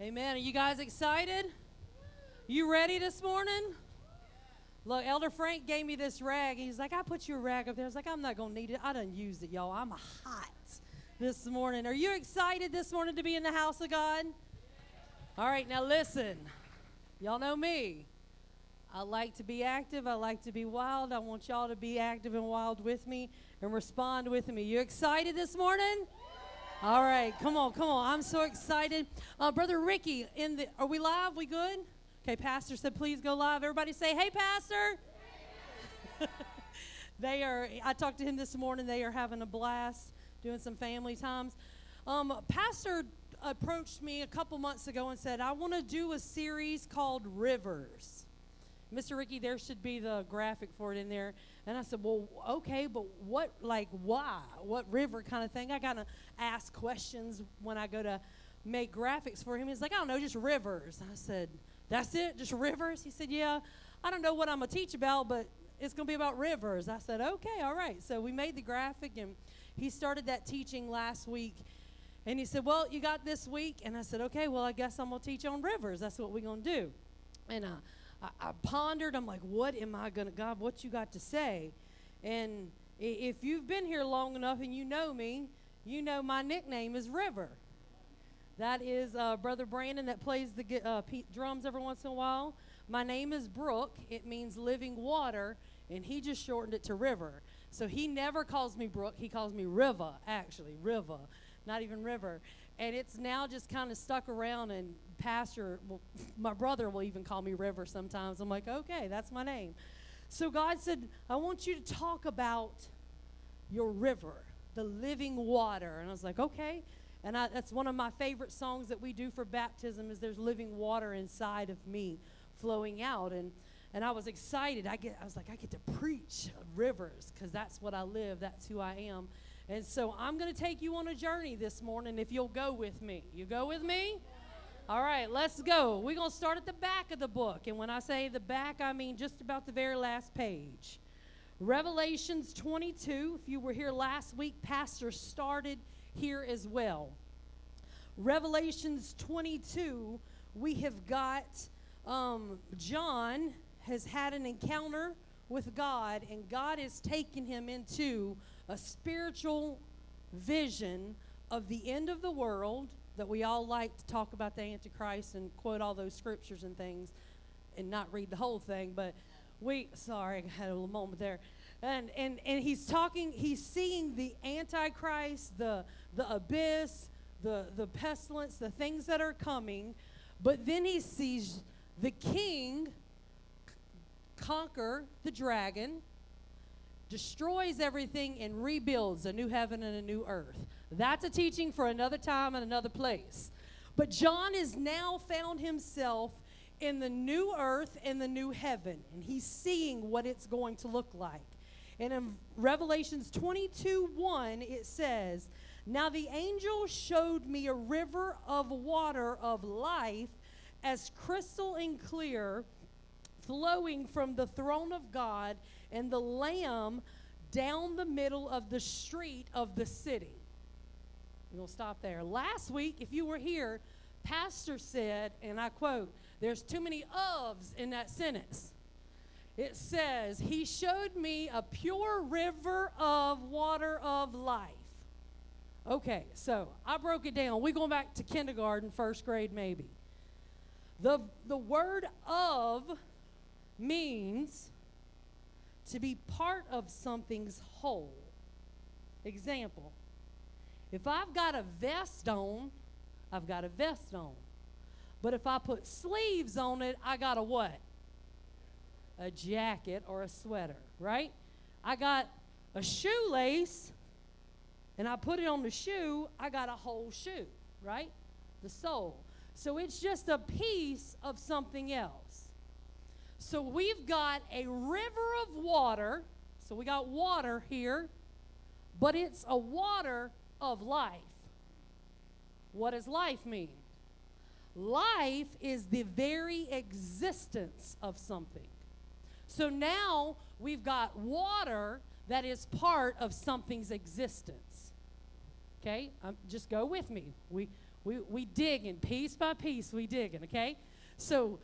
Amen. Are you guys excited? You ready this morning? Look, Elder Frank gave me this rag. He's like, I put you a rag up there. I was like, I'm not going to need it. I done used it, y'all. I'm hot this morning. Are you excited this morning to be in the house of God? All right, now listen. Y'all know me. I like to be active. I like to be wild. I want y'all to be active and wild with me and respond with me. You excited this morning? All right, come on. I'm so excited. Brother Ricky, are we live? We good? Okay, Pastor said please go live. Everybody say, hey, Pastor. I talked to him this morning. They are having a blast doing some family times. Pastor approached me a couple months ago and said, I want to do a series called Rivers. Mr. Ricky, there should be the graphic for it in there. And I said, well, okay, but what, why? What river kind of thing? I kind of ask questions when I go to make graphics for him. He's like, I don't know, just rivers. I said, that's it, just rivers? He said, yeah, I don't know what I'm going to teach about, but it's going to be about rivers. I said, okay, all right. So we made the graphic, and he started that teaching last week. And he said, well, you got this week? And I said, okay, well, I guess I'm going to teach on rivers. That's what we're going to do. And I pondered. I'm like, what am I going to, God, what you got to say? And if you've been here long enough and you know me, you know my nickname is River. That is Brother Brandon that plays the drums every once in a while. My name is Brooke. It means living water, and he just shortened it to River. So he never calls me Brooke. He calls me Riva, actually, Riva, not even River. And it's now just kind of stuck around, and Pastor, my brother will even call me River sometimes. I'm like, okay, that's my name. So God said, I want you to talk about your river, the living water. And I was like, okay. And that's one of my favorite songs that we do for baptism is there's living water inside of me flowing out. And I was excited. I was like, I get to preach rivers because that's what I live. That's who I am. And so I'm going to take you on a journey this morning if you'll go with me. You go with me? All right, let's go. We're going to start at the back of the book. And when I say the back, I mean just about the very last page. Revelations 22. If you were here last week, Pastor started here as well. Revelations 22, we have got John has had an encounter with God, and God has taken him into a spiritual vision of the end of the world that we all like to talk about the Antichrist and quote all those scriptures and things and not read the whole thing, but sorry, I had a little moment there. And he's seeing the Antichrist, the abyss, the pestilence, the things that are coming, but then he sees the king conquer the dragon, destroys everything, and rebuilds a new heaven and a new earth. That's a teaching for another time and another place. But John has now found himself in the new earth and the new heaven, and he's seeing what it's going to look like. And in Revelations 22:1, it says, now the angel showed me a river of water of life as crystal and clear, flowing from the throne of God and the Lamb down the middle of the street of the city. We're going to stop there. Last week, if you were here, Pastor said, and I quote, there's too many ofs in that sentence. It says, he showed me a pure river of water of life. Okay, so I broke it down. We're going back to kindergarten, first grade maybe. The word of means to be part of something's whole. Example, if I've got a vest on, I've got a vest on. But if I put sleeves on it, I got a what? A jacket or a sweater, right? I got a shoelace, and I put it on the shoe, I got a whole shoe, right? The sole. So it's just a piece of something else. So we've got a river of water. So we got water here, but it's a water of life. What does life mean? Life is the very existence of something. So now we've got water that is part of something's existence. Okay? Just go with me. We digging, piece by piece, we digging, okay? So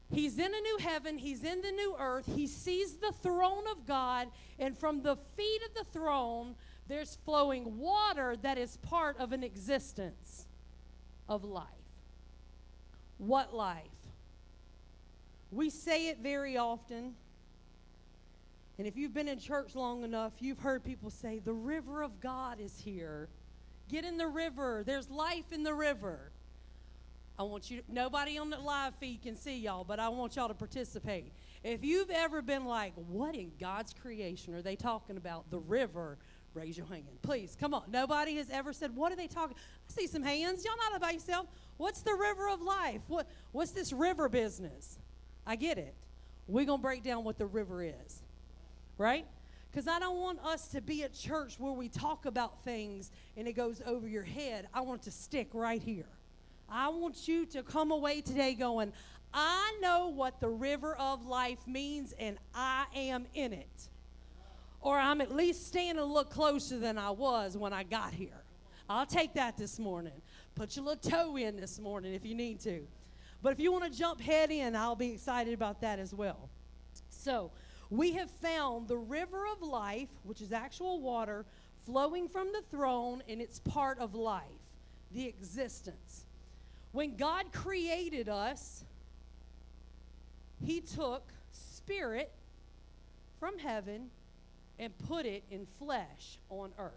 he's in a new heaven, he's in the new earth, he sees the throne of God, and from the feet of the throne, there's flowing water that is part of an existence of life. What life? We say it very often, and if you've been in church long enough, you've heard people say, the river of God is here. Get in the river. There's life in the river. I want you, nobody on the live feed can see y'all, but I want y'all to participate. If you've ever been like, what in God's creation are they talking about? The river, raise your hand. Please, come on. Nobody has ever said, what are they talking? I see some hands. Y'all not about yourself. What's the river of life? What's this river business? I get it. We're going to break down what the river is, right? Because I don't want us to be a church where we talk about things and it goes over your head. I want it to stick right here. I want you to come away today going, I know what the river of life means and I am in it. Or I'm at least standing a little closer than I was when I got here. I'll take that this morning. Put your little toe in this morning if you need to. But if you want to jump head in, I'll be excited about that as well. So, we have found the river of life, which is actual water, flowing from the throne, and it's part of life, the existence. When God created us, he took spirit from heaven and put it in flesh on earth.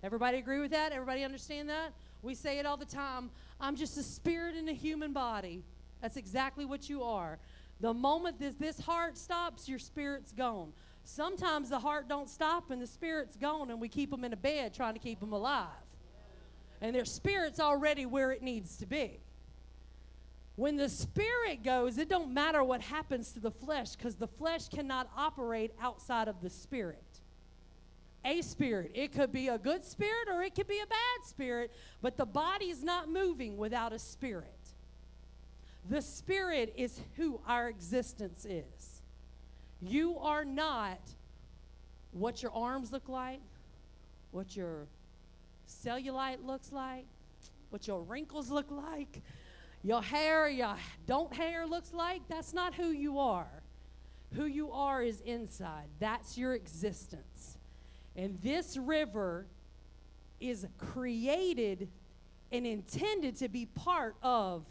Everybody agree with that? Everybody understand that? We say it all the time. I'm just a spirit in a human body. That's exactly what you are. The moment this heart stops, your spirit's gone. Sometimes the heart don't stop and the spirit's gone, and we keep them in a bed trying to keep them alive. And their spirit's already where it needs to be. When the spirit goes, it don't matter what happens to the flesh, because the flesh cannot operate outside of the spirit. A spirit. It could be a good spirit or it could be a bad spirit, but the body is not moving without a spirit. The spirit is who our existence is. You are not what your arms look like, what your cellulite looks like, what your wrinkles look like, your hair, your don't hair looks like. That's not who you are. Who you are is inside. That's your existence. And this river is created and intended to be part of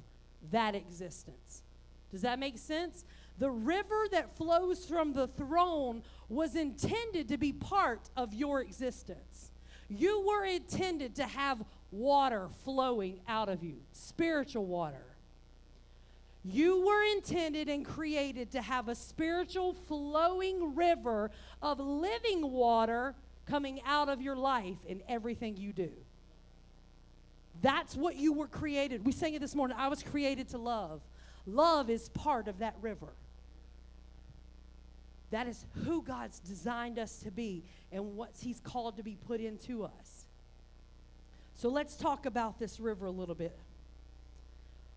that existence. Does that make sense? The river that flows from the throne was intended to be part of your existence. You were intended to have water flowing out of you, spiritual water. You were intended and created to have a spiritual flowing river of living water coming out of your life in everything you do. That's what you were created. We sang it this morning. I was created to love. Love is part of that river. That is who God's designed us to be and what he's called to be put into us. So let's talk about this river a little bit.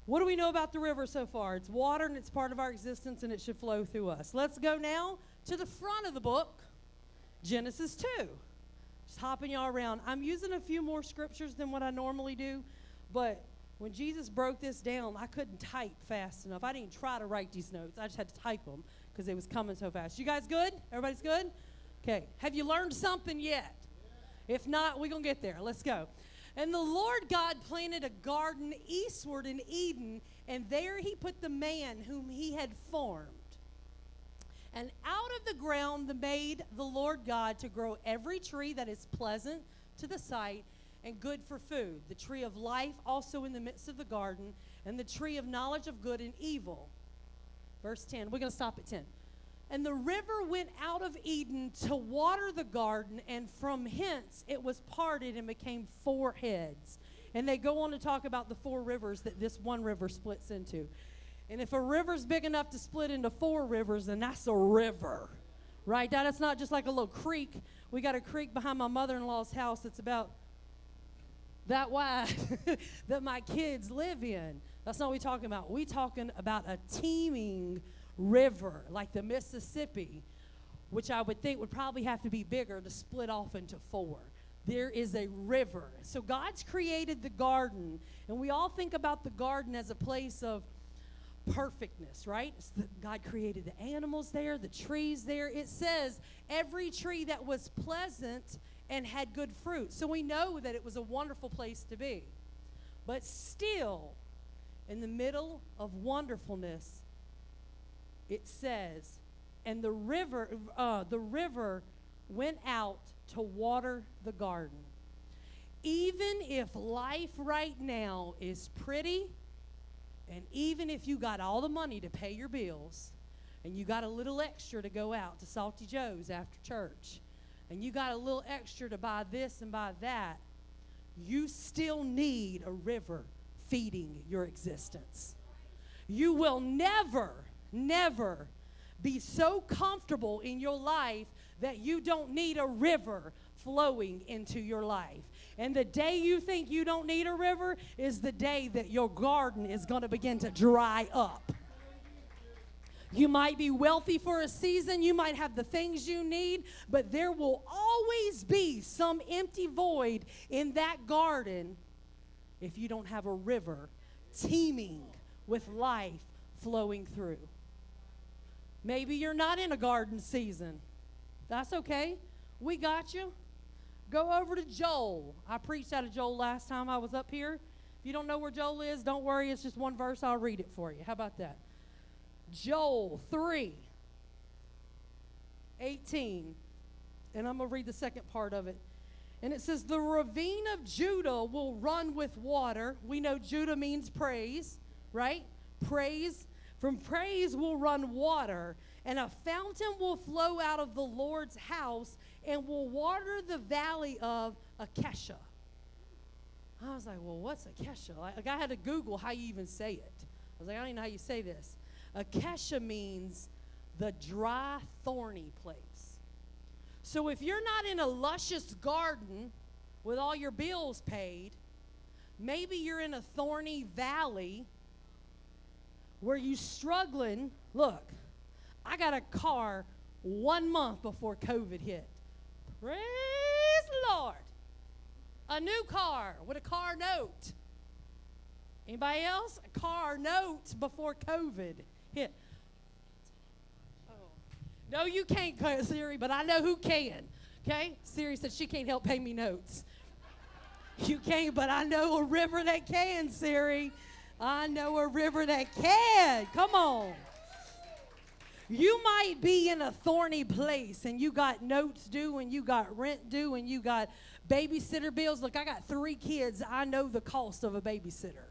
What do we know about the river so far? It's water and it's part of our existence and it should flow through us. Let's go now to the front of the book, Genesis 2. Just hopping y'all around. I'm using a few more scriptures than what I normally do, but when Jesus broke this down, I couldn't type fast enough. I didn't try to write these notes. I just had to type them because it was coming so fast. You guys good? Everybody's good? Okay. Have you learned something yet? If not, we're going to get there. Let's go. And the Lord God planted a garden eastward in Eden, and there he put the man whom he had formed. And out of the ground made the Lord God to grow every tree that is pleasant to the sight and good for food, the tree of life also in the midst of the garden, and the tree of knowledge of good and evil. Verse 10, we're going to stop at 10. And the river went out of Eden to water the garden, and from hence it was parted and became 4 heads. And they go on to talk about the 4 rivers that this one river splits into. And if a river's big enough to split into 4 rivers, then that's a river, right? That's not just like a little creek. We got a creek behind my mother-in-law's house that's about that wide that my kids live in. That's not what we're talking about. We're talking about a teeming river like the Mississippi, which I would think would probably have to be bigger to split off into 4. there is a river. So God's created the garden, and we all think about the garden as a place of perfectness, right? God created the animals there, the trees there. It says every tree that was pleasant and had good fruit. So we know that it was a wonderful place to be. But still, in the middle of wonderfulness, it says, and the river went out to water the garden. Even if life right now is pretty, and even if you got all the money to pay your bills, and you got a little extra to go out to Salty Joe's after church, and you got a little extra to buy this and buy that, you still need a river feeding your existence. You will never, never be so comfortable in your life that you don't need a river flowing into your life. And the day you think you don't need a river is the day that your garden is going to begin to dry up. You might be wealthy for a season, you might have the things you need, but there will always be some empty void in that garden if you don't have a river teeming with life flowing through. Maybe you're not in a garden season. That's okay. We got you. Go over to Joel. I preached out of Joel last time I was up here. If you don't know where Joel is, don't worry. It's just one verse. I'll read it for you. How about that? Joel 3:18. And I'm going to read the second part of it. And it says, the ravine of Judah will run with water. We know Judah means praise, right? Praise. From praise will run water, and a fountain will flow out of the Lord's house and will water the valley of Acacia. I was like, well, what's Acacia? Like, I had to Google how you even say it. I was like, I don't even know how you say this. Acacia means the dry, thorny place. So if you're not in a luscious garden with all your bills paid, maybe you're in a thorny valley where you struggling. Look, I got a car 1 month before COVID hit. Praise the Lord. A new car with a car note. Anybody else? A car note before COVID hit. Oh. No, you can't, Siri, but I know who can. Okay? Siri said she can't help pay me notes. You can't, but I know a river that can, Siri. I know a river that can. Come on. You might be in a thorny place and you got notes due and you got rent due and you got babysitter bills. Look, I got 3 kids. I know the cost of a babysitter.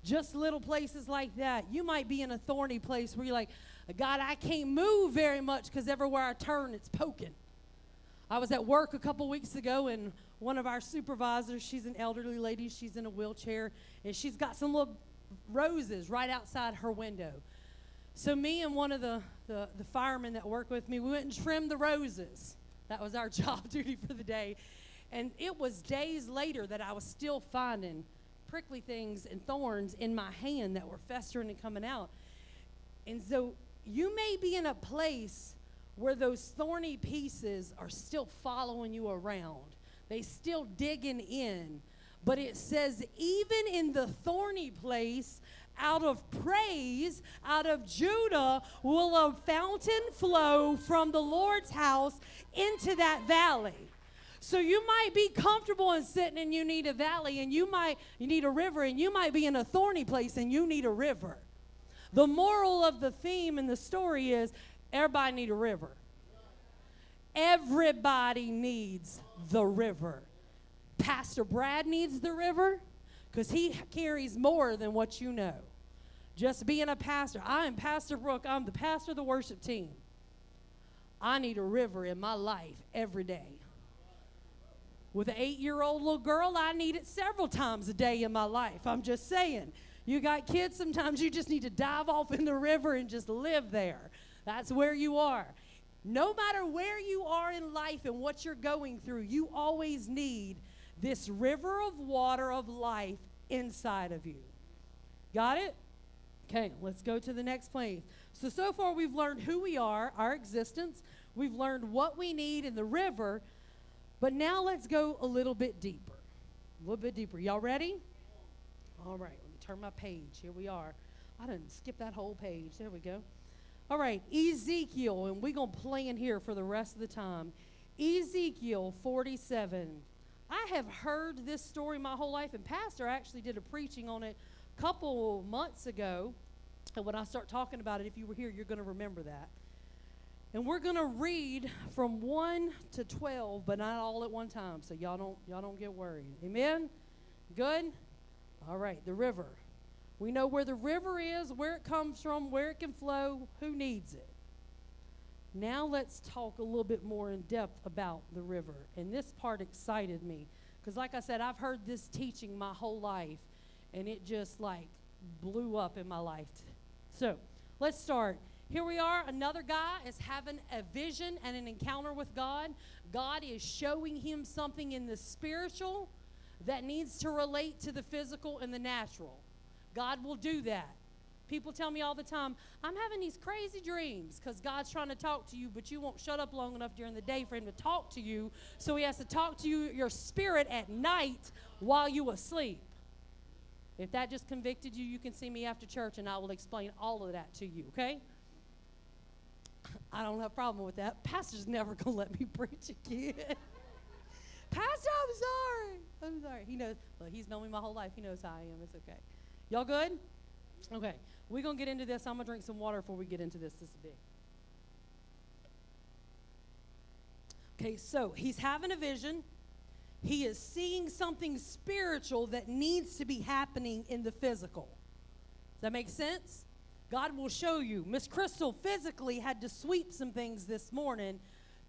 Just little places like that. You might be in a thorny place where you're like, God, I can't move very much because everywhere I turn, it's poking. I was at work a couple weeks ago, and one of our supervisors, she's an elderly lady, she's in a wheelchair, and she's got some little roses right outside her window. So me and one of the firemen that work with me, we went and trimmed the roses. That was our job duty for the day. And it was days later that I was still finding prickly things and thorns in my hand that were festering and coming out. And so you may be in a place where those thorny pieces are still following you around. They still digging in. But it says, even in the thorny place, out of praise, out of Judah, will a fountain flow from the Lord's house into that valley. So you might be comfortable and sitting and you need a valley, and you need a river, and you might be in a thorny place and you need a river. The moral of the theme in the story is everybody need a river. Everybody needs the river. Pastor Brad needs the river because he carries more than what you know. Just being a pastor. I am Pastor Brooke. I'm the pastor of the worship team. I need a river in my life every day. With an 8-year-old little girl, I need it several times a day in my life. I'm just saying. You got kids, sometimes you just need to dive off in the river and just live there. That's where you are. No matter where you are in life and what you're going through, you always need this river of water of life inside of you. Got it? Okay, let's go to the next place. So far we've learned who we are, our existence. We've learned what we need in the river. But now let's go a little bit deeper. A little bit deeper. Y'all ready? All right, let me turn my page. Here we are. I didn't skip that whole page. There we go. All right, Ezekiel, and we're going to play in here for the rest of the time. Ezekiel 47. I have heard this story my whole life, and Pastor actually did a preaching on it a couple months ago. And when I start talking about it, if you were here, you're going to remember that. And we're going to read from 1 to 12, but not all at one time, so y'all don't get worried. Amen? Good? All right, the river. We know where the river is, where it comes from, where it can flow, who needs it. Now let's talk a little bit more in depth about the river. And this part excited me, because like I said, I've heard this teaching my whole life, and it just like blew up in my life. So let's start. Here we are. Another guy is having a vision and an encounter with God. God is showing him something in the spiritual that needs to relate to the physical and the natural. God will do that. People tell me all the time, I'm having these crazy dreams because God's trying to talk to you, but you won't shut up long enough during the day for him to talk to you. So he has to talk to you, your spirit, at night while you asleep. If that just convicted you, you can see me after church and I will explain all of that to you, okay? I don't have a problem with that. Pastor's never going to let me preach again. Pastor, I'm sorry. He knows. Well, he's known me my whole life. He knows how I am. It's okay. Y'all good? Okay. We're going to get into this. I'm going to drink some water before we get into this. This is big. Okay, so he's having a vision. He is seeing something spiritual that needs to be happening in the physical. Does that make sense? God will show you. Miss Crystal physically had to sweep some things this morning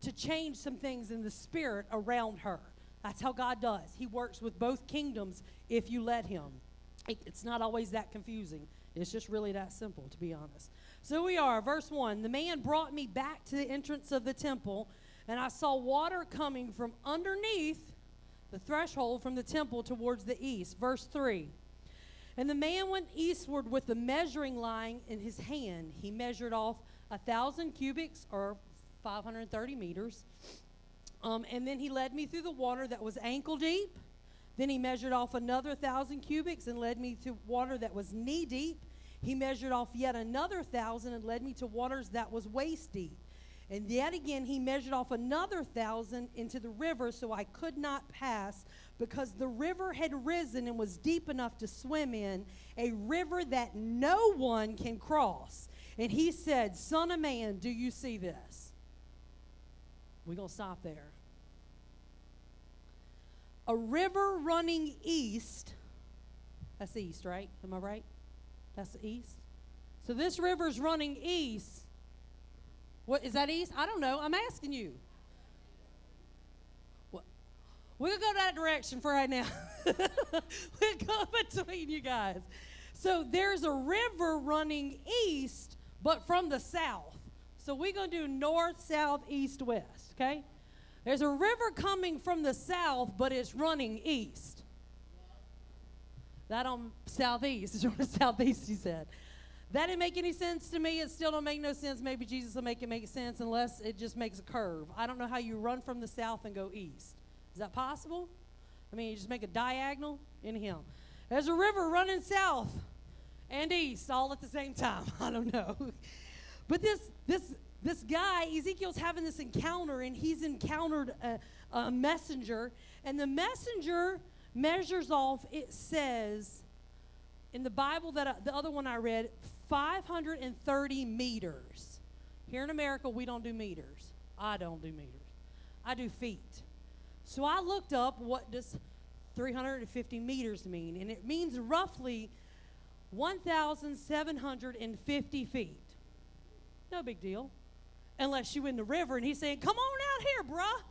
to change some things in the spirit around her. That's how God does. He works with both kingdoms if you let him. It's not always that confusing. It's just really that simple, to be honest. So we are, verse 1. The man brought me back to the entrance of the temple, and I saw water coming from underneath the threshold from the temple towards the east. Verse 3. And the man went eastward with the measuring line in his hand. He measured off 1,000 cubits, or 530 meters. And then he led me through the water that was ankle deep. Then he measured off another 1,000 cubits and led me to water that was knee deep. He measured off yet another 1,000 and led me to waters that was waist deep. And yet again he measured off another 1,000 into the river, so I could not pass, because the river had risen and was deep enough to swim in, a river that no one can cross. And he said, Son of man, do you see this? We're going to stop there. A river running east. That's the east, right? Am I right? That's the east. So this river's running east. What is that, east? I don't know. I'm asking you. What? We'll go that direction for right now. We'll go between you guys. So there's a river running east, but from the south. So we're going to do north, south, east, west, okay? There's a river coming from the south, but it's running east. That on southeast. It's running southeast, he said. That didn't make any sense to me. It still don't make no sense. Maybe Jesus will make it make sense unless it just makes a curve. I don't know how you run from the south and go east. Is that possible? I mean, you just make a diagonal in him. There's a river running south and east all at the same time. I don't know. But this guy, Ezekiel's having this encounter, and he's encountered a messenger. And the messenger measures off, it says, in the Bible, the other one I read, 530 meters. Here in America, we don't do meters. I don't do meters. I do feet. So I looked up, what does 350 meters mean? And it means roughly 1,750 feet. No big deal. Unless you in the river, and he's saying, come on out here, bruh.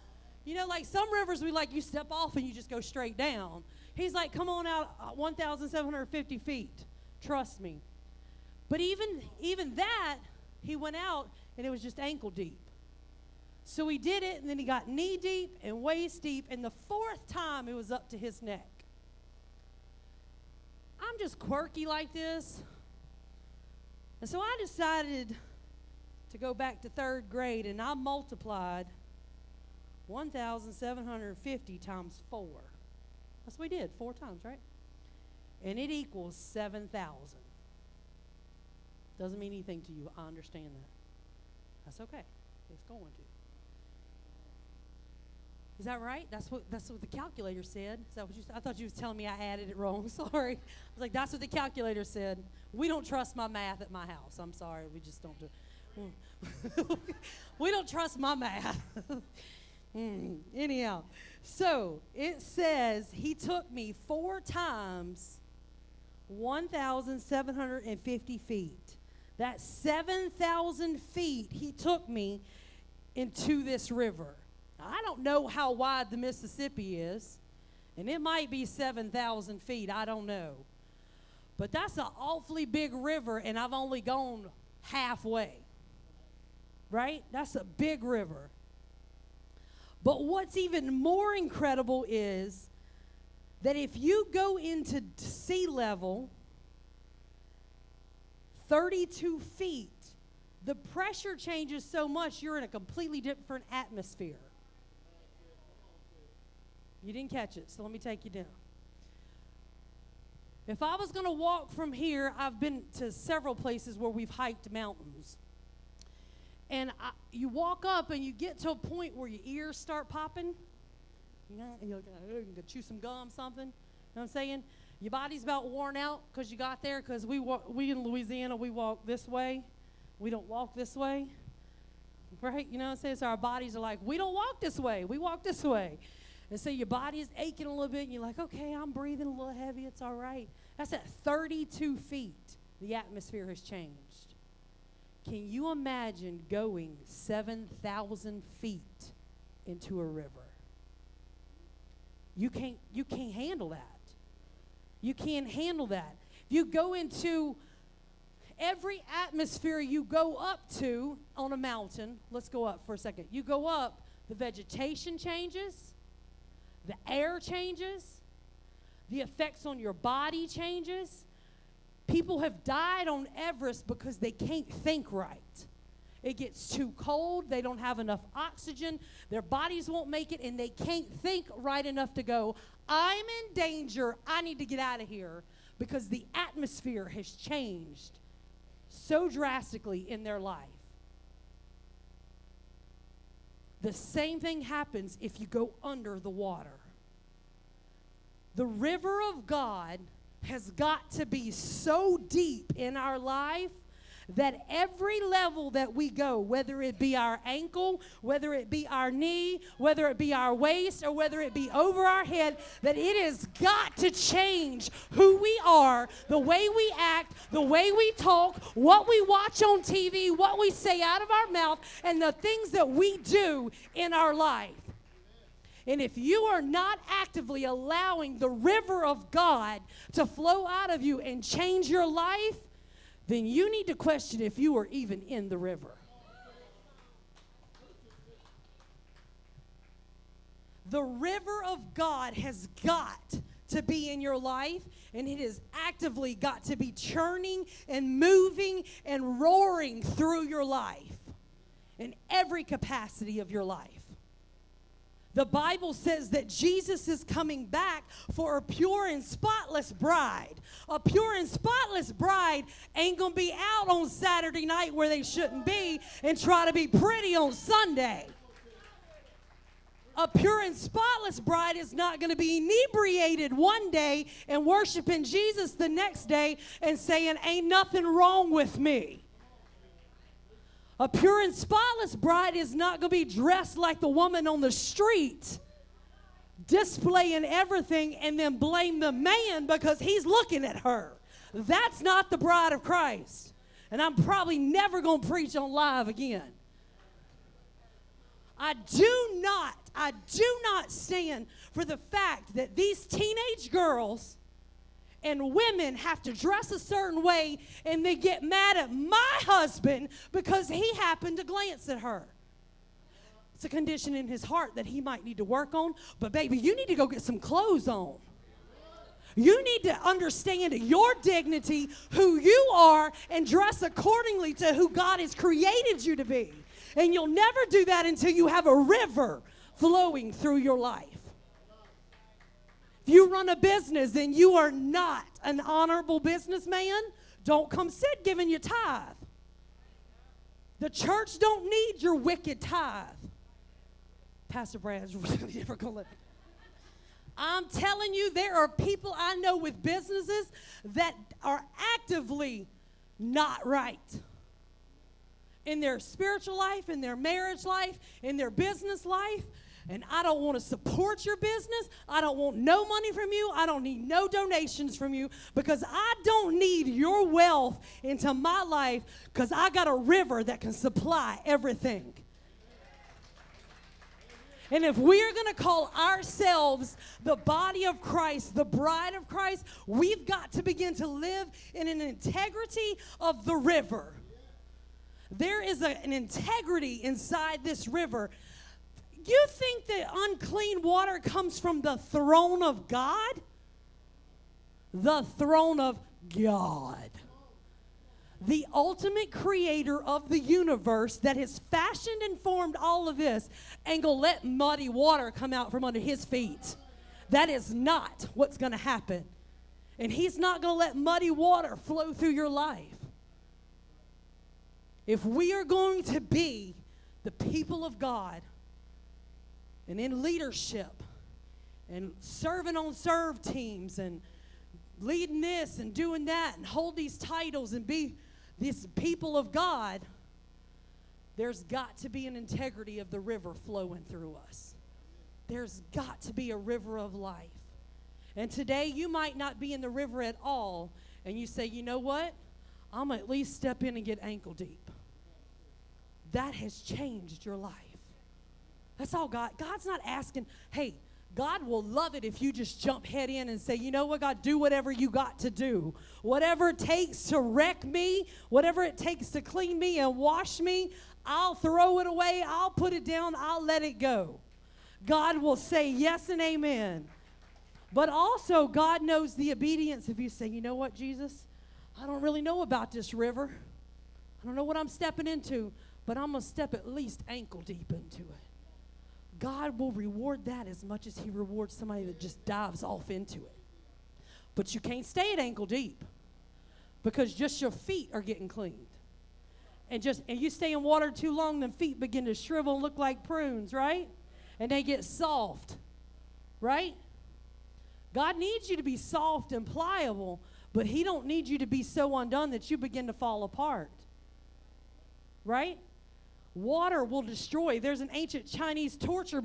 You know, like some rivers, you step off and you just go straight down. He's like, come on out 1,750 feet. Trust me. But even that, he went out, and it was just ankle deep. So he did it, and then he got knee deep and waist deep, and the fourth time it was up to his neck. I'm just quirky like this. And so I decided to go back to third grade, and I multiplied 1,750 times 4. That's what we did, 4 times, right? And it equals 7,000. Doesn't mean anything to you. I understand that. That's okay. It's going to. Is that right? That's what the calculator said. Is that what you said? I thought you was telling me I added it wrong. Sorry. I was like, that's what the calculator said. We don't trust my math at my house. I'm sorry. We just don't do it. We don't trust my math. Anyhow, so it says he took me 4 times 1,750 feet. That's 7,000 feet he took me into this river. Now, I don't know how wide the Mississippi is, and it might be 7,000 feet. I don't know. But that's an awfully big river, and I've only gone halfway. Right? That's a big river. But what's even more incredible is that if you go into sea level 32 feet, the pressure changes so much you're in a completely different atmosphere. You didn't catch it, so let me take you down. If I was going to walk from here, I've been to several places where we've hiked mountains. And you walk up and you get to a point where your ears start popping. You know, you're going to chew some gum, something. You know what I'm saying? Your body's about worn out because you got there, because we in Louisiana, we walk this way. We don't walk this way. Right? You know what I'm saying? So our bodies are like, we don't walk this way. We walk this way. And so your body is aching a little bit, and you're like, okay, I'm breathing a little heavy. It's all right. That's at 32 feet. The atmosphere has changed. Can you imagine going 7,000 feet into a river? You can't handle that. You can't handle that. If you go into every atmosphere you go up to on a mountain, let's go up for a second. You go up, the vegetation changes, the air changes, the effects on your body changes. People have died on Everest because they can't think right. It gets too cold. They don't have enough oxygen. Their bodies won't make it, and they can't think right enough to go, I'm in danger. I need to get out of here, because the atmosphere has changed so drastically in their life. The same thing happens if you go under the water. The river of God has got to be so deep in our life that every level that we go, whether it be our ankle, whether it be our knee, whether it be our waist, or whether it be over our head, that it has got to change who we are, the way we act, the way we talk, what we watch on TV, what we say out of our mouth, and the things that we do in our life. And if you are not actively allowing the river of God to flow out of you and change your life, then you need to question if you are even in the river. The river of God has got to be in your life, and it has actively got to be churning and moving and roaring through your life in every capacity of your life. The Bible says that Jesus is coming back for a pure and spotless bride. A pure and spotless bride ain't going to be out on Saturday night where they shouldn't be and try to be pretty on Sunday. A pure and spotless bride is not going to be inebriated one day and worshiping Jesus the next day and saying, ain't nothing wrong with me. A pure and spotless bride is not going to be dressed like the woman on the street, displaying everything, and then blame the man because he's looking at her. That's not the bride of Christ. And I'm probably never going to preach on live again. I do not stand for the fact that these teenage girls and women have to dress a certain way and they get mad at my husband because he happened to glance at her. It's a condition in his heart that he might need to work on. But baby, you need to go get some clothes on. You need to understand your dignity, who you are, and dress accordingly to who God has created you to be. And you'll never do that until you have a river flowing through your life. If you run a business and you are not an honorable businessman, don't come sit giving your tithe. The church don't need your wicked tithe. Pastor Brad's really never going to let me. I'm telling you, there are people I know with businesses that are actively not right. In their spiritual life, in their marriage life, in their business life. And I don't want to support your business. I don't want no money from you. I don't need no donations from you because I don't need your wealth into my life because I got a river that can supply everything. And if we are going to call ourselves the body of Christ, the bride of Christ, we've got to begin to live in an integrity of the river. There is an integrity inside this river. You think that unclean water comes from the throne of God? The throne of God. The ultimate creator of the universe that has fashioned and formed all of this ain't gonna let muddy water come out from under his feet. That is not what's gonna happen. And he's not gonna let muddy water flow through your life. If we are going to be the people of God and in leadership and serving on serve teams and leading this and doing that and hold these titles and be these people of God, there's got to be an integrity of the river flowing through us. There's got to be a river of life. And today you might not be in the river at all, and you say, you know what? I'm going to at least step in and get ankle deep. That has changed your life. That's all God. God's not asking, hey, God will love it if you just jump head in and say, you know what, God, do whatever you got to do. Whatever it takes to wreck me, whatever it takes to clean me and wash me, I'll throw it away, I'll put it down, I'll let it go. God will say yes and amen. But also, God knows the obedience if you say, you know what, Jesus, I don't really know about this river. I don't know what I'm stepping into, but I'm going to step at least ankle deep into it. God will reward that as much as he rewards somebody that just dives off into it. But you can't stay at ankle deep because just your feet are getting cleaned. And you stay in water too long, then feet begin to shrivel and look like prunes, right? And they get soft, right? God needs you to be soft and pliable, but he don't need you to be so undone that you begin to fall apart, right? Water will destroy. There's an ancient Chinese torture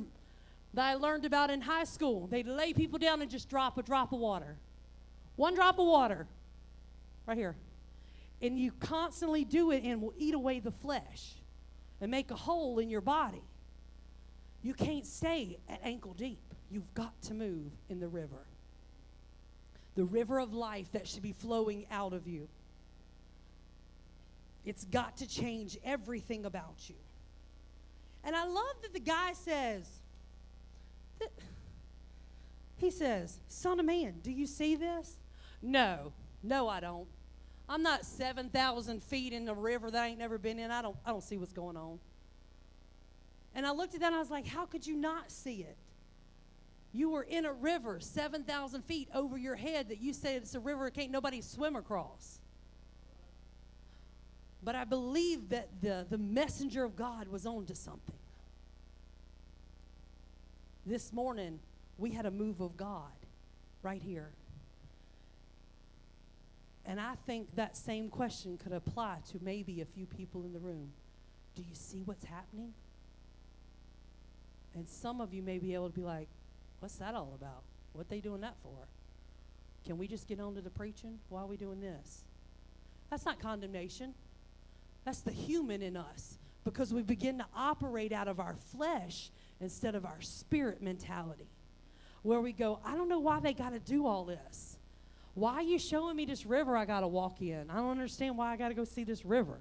that I learned about in high school. They'd lay people down and just drop a drop of water. One drop of water. Right here. And you constantly do it and will eat away the flesh and make a hole in your body. You can't stay at ankle deep. You've got to move in the river. The river of life that should be flowing out of you. It's got to change everything about you. And I love that the guy says, he says, Son of man, do you see this? No, I don't. I'm not 7,000 feet in the river that I ain't never been in. I don't see what's going on. And I looked at that and I was like, how could you not see it? You were in a river 7,000 feet over your head that you said it's a river can't nobody swim across. But I believe that the messenger of God was on to something. This morning, we had a move of God right here. And I think that same question could apply to maybe a few people in the room. Do you see what's happening? And some of you may be able to be like, what's that all about? What they doing that for? Can we just get on to the preaching? Why are we doing this? That's not condemnation. That's the human in us, because we begin to operate out of our flesh instead of our spirit mentality, where we go, I don't know why they got to do all this. Why are you showing me this river I got to walk in? I don't understand why I got to go see this river.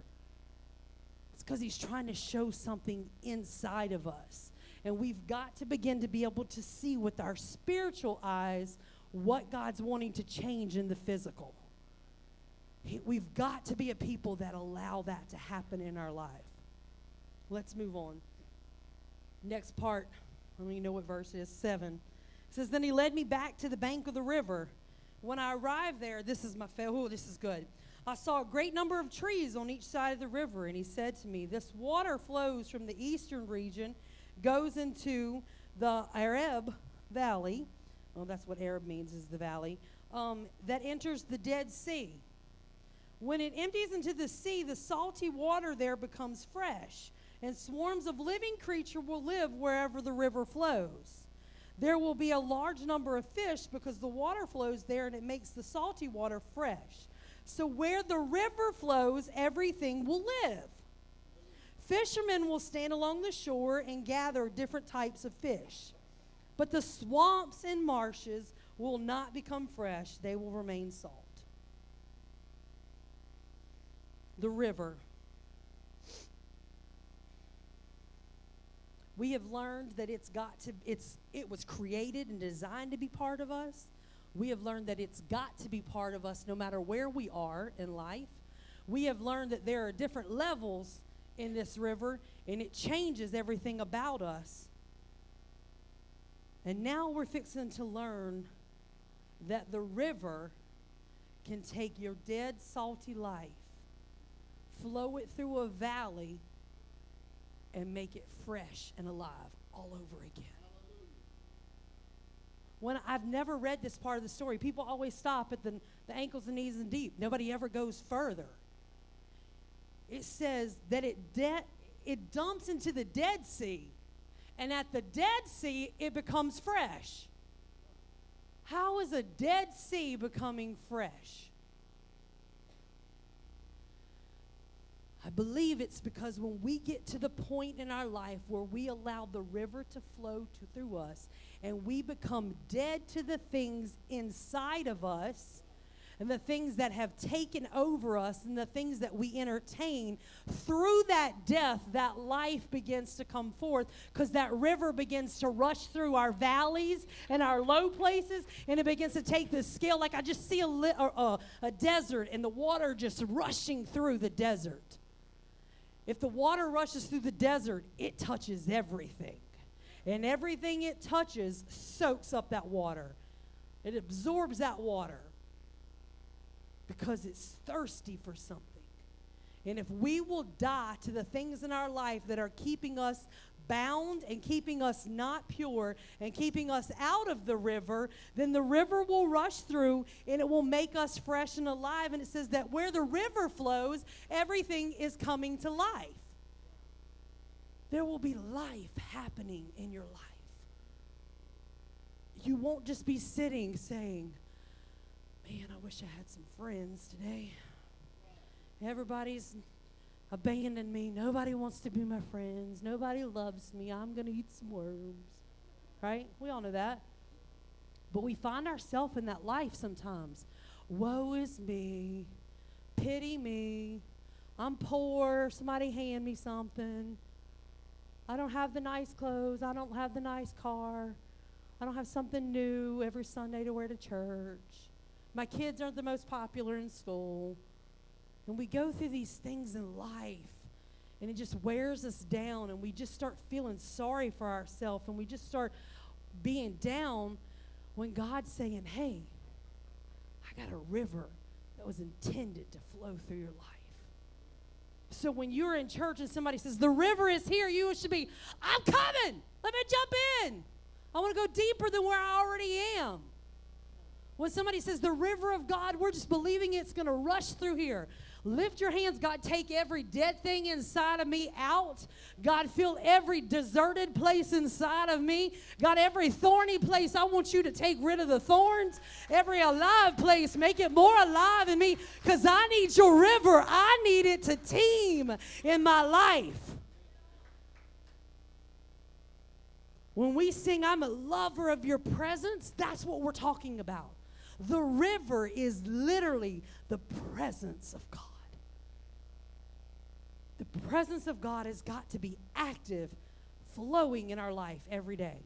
It's because he's trying to show something inside of us. And we've got to begin to be able to see with our spiritual eyes what God's wanting to change in the physical. We've got to be a people that allow that to happen in our life. Let's move on. Next part, I don't even know what verse it is, 7. It says, then he led me back to the bank of the river. When I arrived there, this is this is good. I saw a great number of trees on each side of the river, and he said to me, this water flows from the eastern region, goes into the Arab Valley. Well, that's what Arab means, is the valley, that enters the Dead Sea. When it empties into the sea, the salty water there becomes fresh, and swarms of living creatures will live wherever the river flows. There will be a large number of fish because the water flows there and it makes the salty water fresh. So where the river flows, everything will live. Fishermen will stand along the shore and gather different types of fish. But the swamps and marshes will not become fresh. They will remain salt. The river. We have learned that it was created and designed to be part of us. We have learned that it's got to be part of us no matter where we are in life. We have learned that there are different levels in this river, and it changes everything about us. And now we're fixing to learn that the river can take your dead, salty life, flow it through a valley, and make it fresh and alive all over again. When I've never read this part of the story, people always stop at the ankles and knees and deep. Nobody ever goes further. It says that it dumps into the Dead Sea, and at the Dead Sea, it becomes fresh. How is a Dead Sea becoming fresh? I believe it's because when we get to the point in our life where we allow the river to flow through us, and we become dead to the things inside of us, and the things that have taken over us, and the things that we entertain, through that death, that life begins to come forth, because that river begins to rush through our valleys and our low places, and it begins to take the scale. Like I just see a desert, and the water just rushing through the desert. If the water rushes through the desert, it touches everything. And everything it touches soaks up that water. It absorbs that water because it's thirsty for something. And if we will die to the things in our life that are keeping us bound and keeping us not pure and keeping us out of the river, then the river will rush through and it will make us fresh and alive. And it says that where the river flows, everything is coming to life. There will be life happening in your life. You won't just be sitting saying, man, I wish I had some friends today. Everybody's abandoned me. Nobody wants to be my friends. Nobody loves me. I'm going to eat some worms. Right? We all know that. But we find ourselves in that life sometimes. Woe is me. Pity me. I'm poor. Somebody hand me something. I don't have the nice clothes. I don't have the nice car. I don't have something new every Sunday to wear to church. My kids aren't the most popular in school. And we go through these things in life, and it just wears us down, and we just start feeling sorry for ourselves, and we just start being down when God's saying, hey, I got a river that was intended to flow through your life. So when you're in church and somebody says, the river is here, you should be, I'm coming. Let me jump in. I want to go deeper than where I already am. When somebody says the river of God, we're just believing it's going to rush through here. Lift your hands. God, take every dead thing inside of me out. God, fill every deserted place inside of me. God, every thorny place, I want you to take rid of the thorns. Every alive place, make it more alive in me, because I need your river. I need it to teem in my life. When we sing, I'm a lover of your presence, that's what we're talking about. The river is literally the presence of God. The presence of God has got to be active, flowing in our life every day,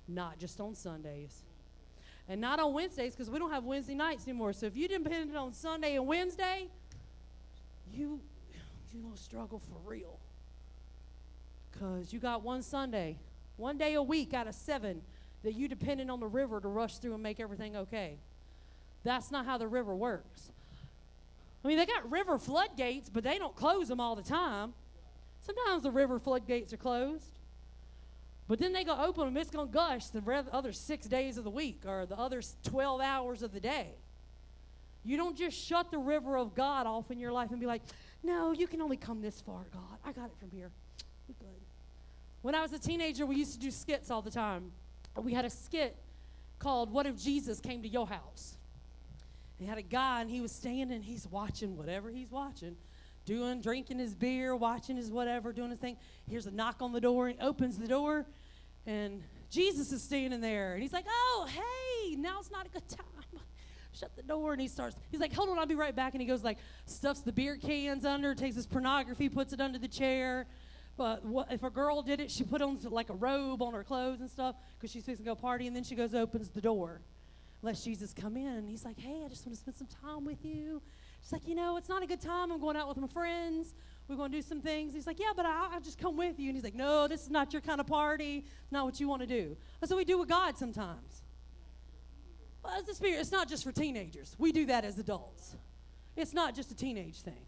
not just on Sundays. And not on Wednesdays, because we don't have Wednesday nights anymore. So if you depend on Sunday and Wednesday, you will struggle for real. Because you got one Sunday One day a week out of 7 that you depending on the river to rush through and make everything okay. That's not how the river works. I mean, they got river floodgates, but they don't close them all the time. Sometimes the river floodgates are closed. But then they go open them, it's going to gush the other 6 days of the week or the other 12 hours of the day. You don't just shut the river of God off in your life and be like, no, you can only come this far, God. I got it from here. We're good. When I was a teenager, we used to do skits all the time. We had a skit called What If Jesus Came to Your House? He had a guy, and he was standing, and he's watching whatever he's watching, drinking his beer, watching his whatever, doing his thing. Here's a knock on the door. He opens the door, and Jesus is standing there. And he's like, oh, hey, now's not a good time. Shut the door. And he's like, hold on, I'll be right back. And he goes, like, stuffs the beer cans under, takes his pornography, puts it under the chair. But if a girl did it, she put on, like, a robe on her clothes and stuff because she's fixing to go party. And then she goes, opens the door. Lets Jesus come in, and he's like, hey, I just want to spend some time with you. She's like, it's not a good time. I'm going out with my friends. We're going to do some things. He's like, yeah, but I'll just come with you. And he's like, no, this is not your kind of party. Not what you want to do. That's what we do with God sometimes. Well, as the Spirit, it's not just for teenagers. We do that as adults. It's not just a teenage thing.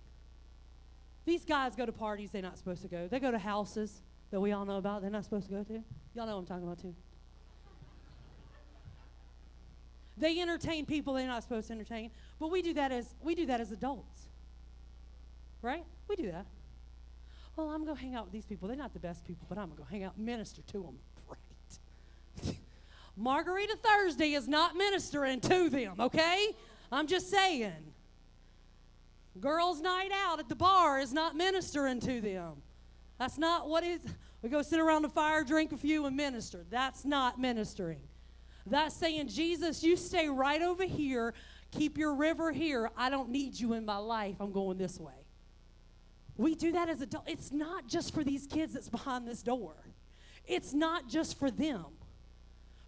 These guys go to parties they're not supposed to go. They go to houses that we all know about they're not supposed to go to. Y'all know what I'm talking about, too. They entertain people they're not supposed to entertain, but we do that as adults, right? We do that. Well, I'm gonna hang out with these people. They're not the best people, but I'm gonna go hang out, and minister to them. Right? Margarita Thursday is not ministering to them, okay? I'm just saying. Girls' night out at the bar is not ministering to them. That's not what it is. We go sit around the fire, drink a few, and minister. That's not ministering. That's saying, Jesus, you stay right over here. Keep your river here. I don't need you in my life. I'm going this way. We do that as adults. It's not just for these kids that's behind this door. It's not just for them.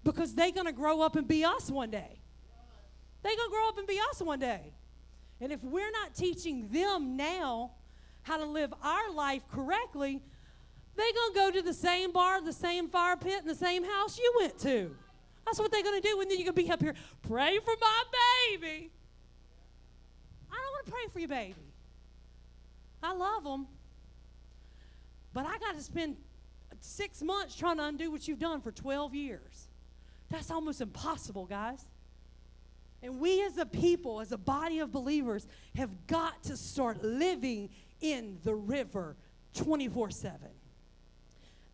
Because they're going to grow up and be us one day. They're going to grow up and be us one day. And if we're not teaching them now how to live our life correctly, they're going to go to the same bar, the same fire pit, and the same house you went to. That's what they're going to do, and then you're going to be up here, pray for my baby. I don't want to pray for your baby. I love them. But I got to spend 6 months trying to undo what you've done for 12 years. That's almost impossible, guys. And we as a people, as a body of believers, have got to start living in the river 24/7.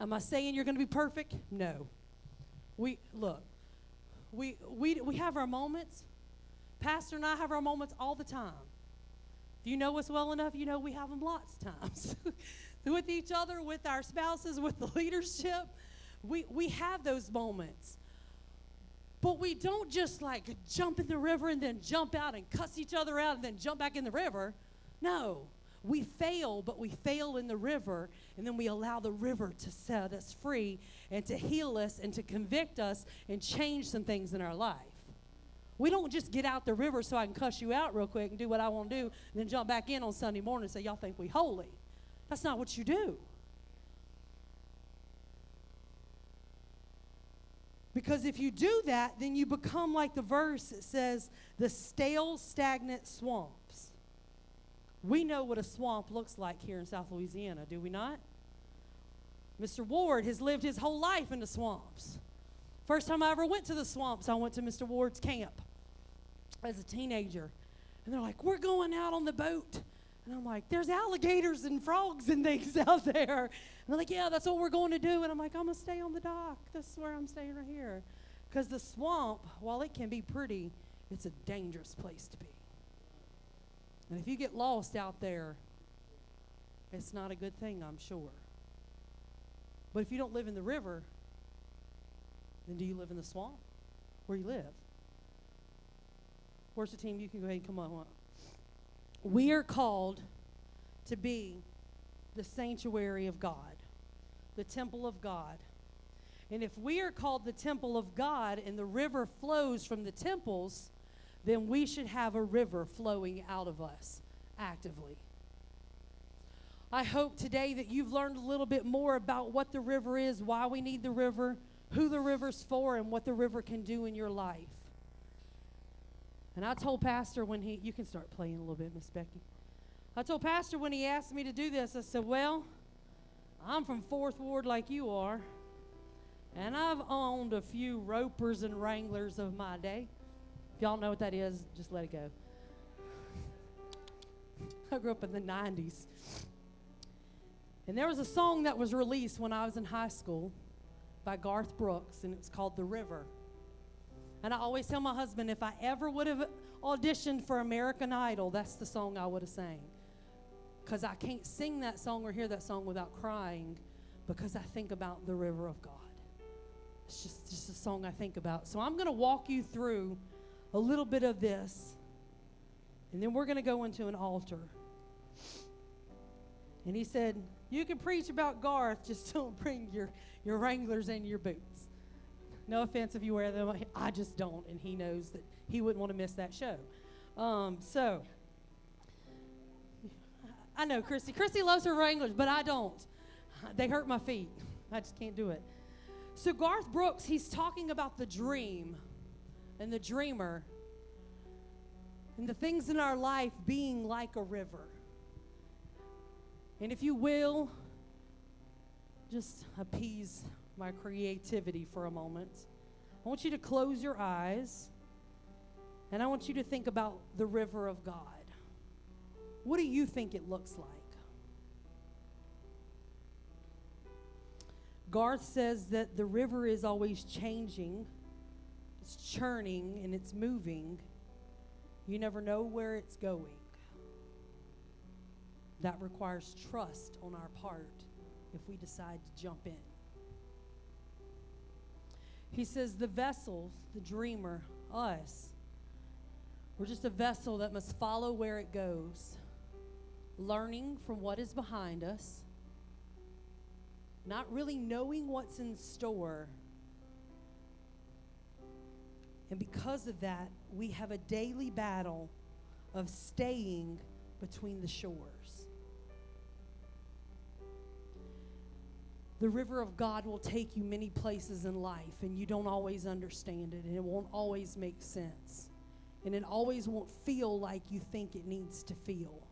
Am I saying you're going to be perfect? No. We have our moments. Pastor and I have our moments all the time. If you know us well enough, you know we have them lots of times. With each other, with our spouses, with the leadership. We have those moments. But we don't just like jump in the river and then jump out and cuss each other out and then jump back in the river. No. We fail, but we fail in the river, and then we allow the river to set us free and to heal us and to convict us and change some things in our life. We don't just get out the river so I can cuss you out real quick and do what I want to do and then jump back in on Sunday morning and say, y'all think we holy. That's not what you do. Because if you do that, then you become like the verse that says, the stale, stagnant swamps. We know what a swamp looks like here in South Louisiana, do we not? Mr. Ward has lived his whole life in the swamps. First time I ever went to the swamps, I went to Mr. Ward's camp as a teenager. And they're like, we're going out on the boat. And I'm like, there's alligators and frogs and things out there. And they're like, yeah, that's what we're going to do. And I'm like, I'm going to stay on the dock. This is where I'm staying right here. Because the swamp, while it can be pretty, it's a dangerous place to be. And if you get lost out there, it's not a good thing, I'm sure. But if you don't live in the river, then do you live in the swamp? Where you live? Where's the team? You can go ahead and come on. We are called to be the sanctuary of God, the temple of God. And if we are called the temple of God and the river flows from the temples, then we should have a river flowing out of us actively. I hope today that you've learned a little bit more about what the river is, why we need the river, who the river's for, and what the river can do in your life. And I told Pastor when you can start playing a little bit, Miss Becky. I told Pastor when he asked me to do this, I said, well, I'm from 4th Ward like you are, and I've owned a few Ropers and Wranglers of my day. If y'all know what that is, just let it go. I grew up in the 90s. And there was a song that was released when I was in high school by Garth Brooks, and it's called The River. And I always tell my husband, if I ever would have auditioned for American Idol, that's the song I would have sang. Because I can't sing that song or hear that song without crying, because I think about the river of God. It's just a song I think about. So I'm going to walk you through a little bit of this, and then we're going to go into an altar. And he said, you can preach about Garth, just don't bring your Wranglers and your boots. No offense if you wear them. I just don't, and he knows that he wouldn't want to miss that show. So, I know Christy. Christy loves her Wranglers, but I don't. They hurt my feet. I just can't do it. So Garth Brooks, he's talking about the dream and the dreamer and the things in our life being like a river. And if you will, just appease my creativity for a moment. I want you to close your eyes, and I want you to think about the river of God. What do you think it looks like? Garth says that the river is always changing, it's churning, and it's moving. You never know where it's going. That requires trust on our part if we decide to jump in. He says the vessel, the dreamer, us, we're just a vessel that must follow where it goes, learning from what is behind us, not really knowing what's in store. And because of that, we have a daily battle of staying between the shores. The river of God will take you many places in life, and you don't always understand it, and it won't always make sense. And it always won't feel like you think it needs to feel.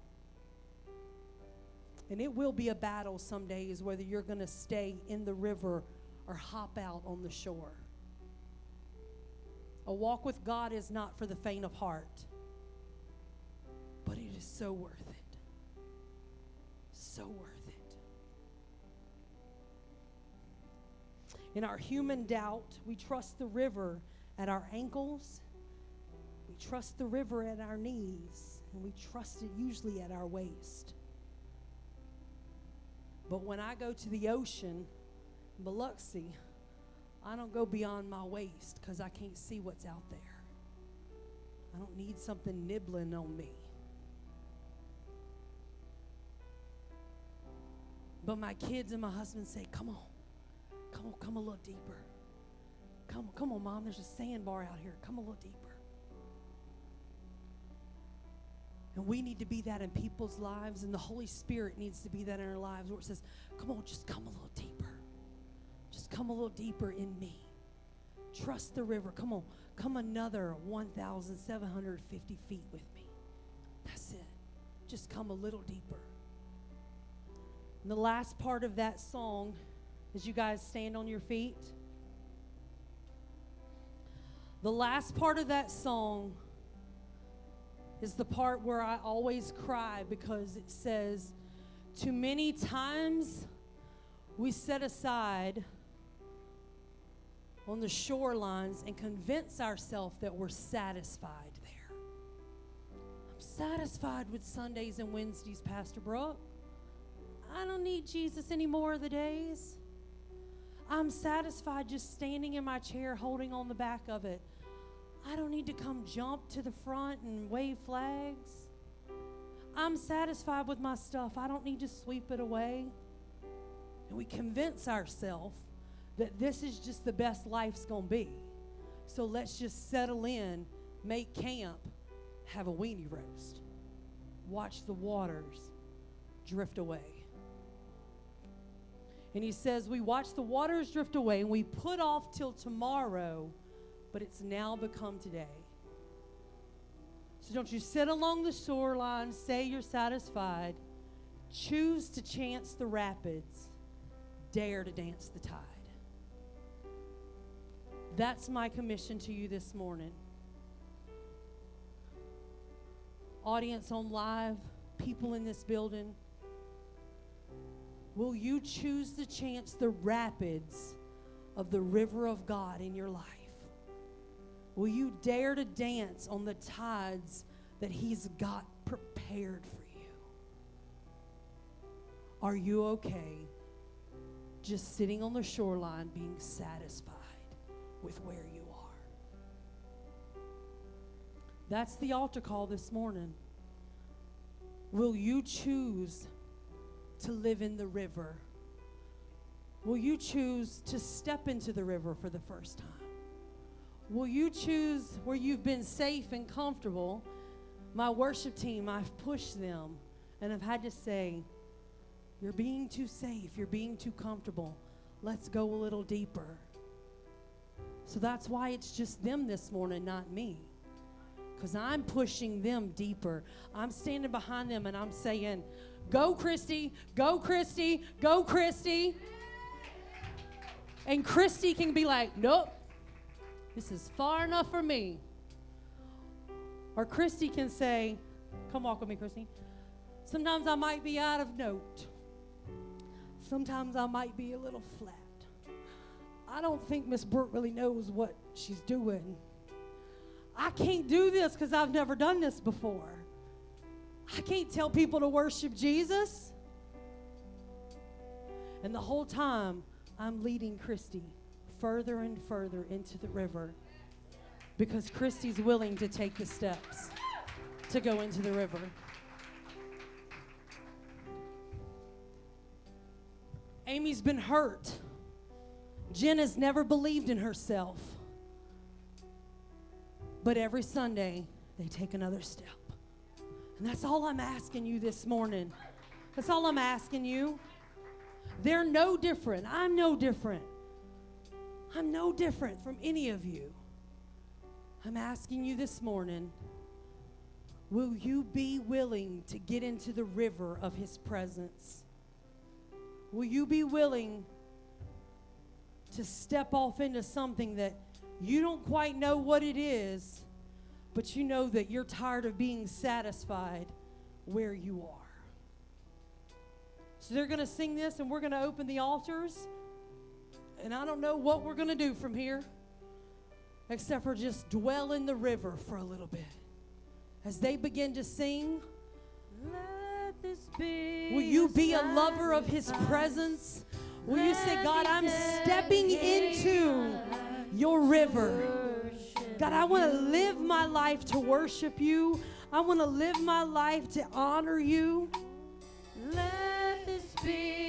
And it will be a battle some days whether you're going to stay in the river or hop out on the shore. A walk with God is not for the faint of heart, but it is so worth it. So worth it. In our human doubt, we trust the river at our ankles, we trust the river at our knees, and we trust it usually at our waist. But when I go to the ocean, Biloxi, I don't go beyond my waist because I can't see what's out there. I don't need something nibbling on me. But my kids and my husband say, come a little deeper. Come on, Mom, there's a sandbar out here. Come a little deeper. And we need to be that in people's lives, and the Holy Spirit needs to be that in our lives, where it says, come on, just come a little deeper. Just come a little deeper in me. Trust the river. Come on, come another 1,750 feet with me. That's it. Just come a little deeper. And the last part of that song, as you guys stand on your feet, the last part of that song is the part where I always cry, because it says, too many times we set aside on the shorelines and convince ourselves that we're satisfied there. I'm satisfied with Sundays and Wednesdays, Pastor Brooke. I don't need Jesus any more of the days. I'm satisfied just standing in my chair holding on the back of it. I don't need to come jump to the front and wave flags. I'm satisfied with my stuff. I don't need to sweep it away. And we convince ourselves that this is just the best life's going to be. So let's just settle in, make camp, have a weenie roast, watch the waters drift away. And he says, we watch the waters drift away and we put off till tomorrow, but it's now become today. So don't you sit along the shoreline, say you're satisfied. Choose to chance the rapids. Dare to dance the tide. That's my commission to you this morning. Audience on live, people in this building, will you choose to chance the rapids of the river of God in your life? Will you dare to dance on the tides that He's got prepared for you? Are you okay just sitting on the shoreline being satisfied with where you are? That's the altar call this morning. Will you choose to live in the river? Will you choose to step into the river for the first time? Will you choose where you've been safe and comfortable? My worship team, I've pushed them and I've had to say, you're being too safe, you're being too comfortable. Let's go a little deeper. So that's why it's just them this morning, not me. Because I'm pushing them deeper. I'm standing behind them and I'm saying, go Christy, go Christy, go Christy. And Christy can be like, nope, this is far enough for me. Or Christy can say, come walk with me, Christy. Sometimes I might be out of note. Sometimes I might be a little flat. I don't think Miss Brooke really knows what she's doing. I can't do this because I've never done this before. I can't tell people to worship Jesus. And the whole time, I'm leading Christy further and further into the river because Christy's willing to take the steps to go into the river. Amy's been hurt. Jen has never believed in herself. But every Sunday, they take another step. And that's all I'm asking you this morning. That's all I'm asking you. They're no different. I'm no different. I'm no different from any of you. I'm asking you this morning, will you be willing to get into the river of His presence? Will you be willing to step off into something that you don't quite know what it is, but you know that you're tired of being satisfied where you are? So they're going to sing this, and we're going to open the altars. And I don't know what we're going to do from here, except for just dwell in the river for a little bit. As they begin to sing, let this be, will you be a lover of His presence? Will you say, God, I'm stepping into your river. God, I want to live my life to worship you. I want to live my life to honor you. Let this be